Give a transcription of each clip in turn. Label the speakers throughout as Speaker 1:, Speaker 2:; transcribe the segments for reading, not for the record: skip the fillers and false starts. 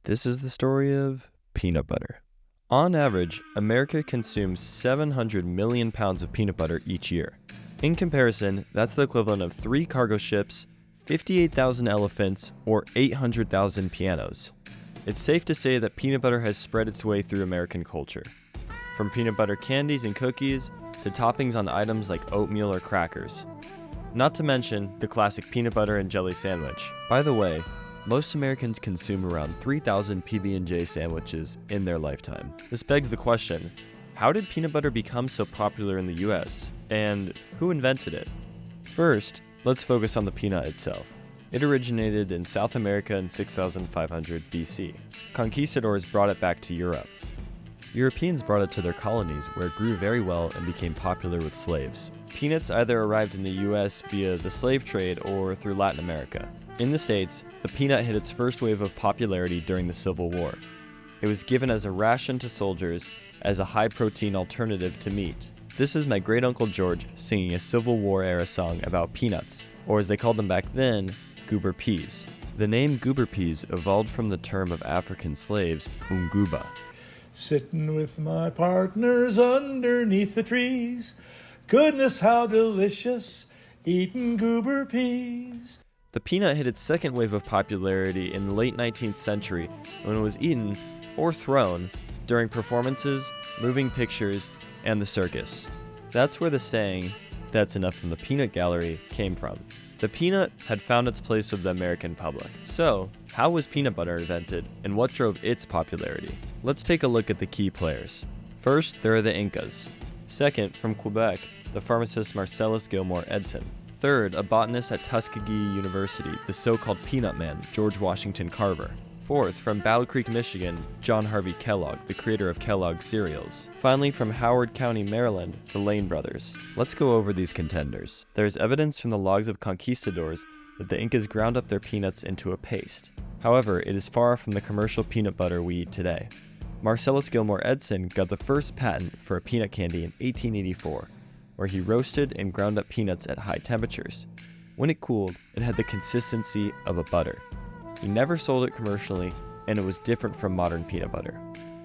Speaker 1: This is the story of peanut butter. On average, America consumes 700 million pounds of peanut butter each year. In comparison, that's the equivalent of 3 cargo ships, 58,000 elephants, or 800,000 pianos. It's safe to say that peanut butter has spread its way through American culture. From peanut butter candies and cookies, to toppings on items like oatmeal or crackers. Not to mention the classic peanut butter and jelly sandwich. By the way, most Americans consume around 3,000 PB&J sandwiches in their lifetime. This begs the question, how did peanut butter become so popular in the US, and who invented it? First, let's focus on the peanut itself. It originated in South America in 6500 BC. Conquistadors brought it back to Europe. Europeans brought it to their colonies, where it grew very well and became popular with slaves. Peanuts either arrived in the US via the slave trade or through Latin America. In the States, the peanut hit its first wave of popularity during the Civil War. It was given as a ration to soldiers as a high-protein alternative to meat. This is my great-uncle George singing a Civil War-era song about peanuts, or as they called them back then, goober peas. The name goober peas evolved from the term of African slaves, unguba.
Speaker 2: Sitting with my partners underneath the trees. Goodness, how delicious, eating goober peas.
Speaker 1: The peanut hit its second wave of popularity in the late 19th century when it was eaten, or thrown, during performances, moving pictures, and the circus. That's where the saying, "That's enough from the peanut gallery," came from. The peanut had found its place with the American public. So, how was peanut butter invented, and what drove its popularity? Let's take a look at the key players. First, there are the Incas. Second, from Quebec, the pharmacist Marcellus Gilmore Edson. Third, a botanist at Tuskegee University, the so-called Peanut Man, George Washington Carver. Fourth, from Battle Creek, Michigan, John Harvey Kellogg, the creator of Kellogg's cereals. Finally, from Howard County, Maryland, the Lane brothers. Let's go over these contenders. There's evidence from the logs of conquistadors that the Incas ground up their peanuts into a paste. However, it is far from the commercial peanut butter we eat today. Marcellus Gilmore Edson got the first patent for a peanut candy in 1884, where he roasted and ground up peanuts at high temperatures. When it cooled, it had the consistency of a butter. He never sold it commercially, and it was different from modern peanut butter.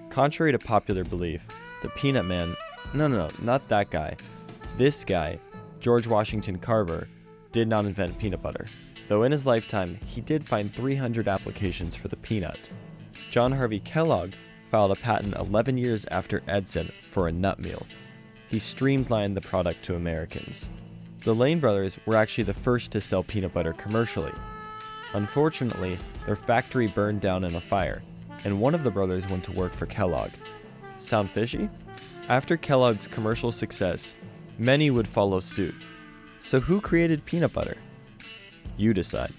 Speaker 1: Contrary to popular belief, the Peanut Man, no, not that guy. This guy, George Washington Carver, did not invent peanut butter, though in his lifetime, he did find 300 applications for the peanut. John Harvey Kellogg filed a patent 11 years after Edson for a nut meal. He streamlined the product to Americans. The Lane brothers were actually the first to sell peanut butter commercially. Unfortunately, their factory burned down in a fire, and one of the brothers went to work for Kellogg. Sound fishy? After Kellogg's commercial success, many would follow suit. So who created peanut butter? You decide.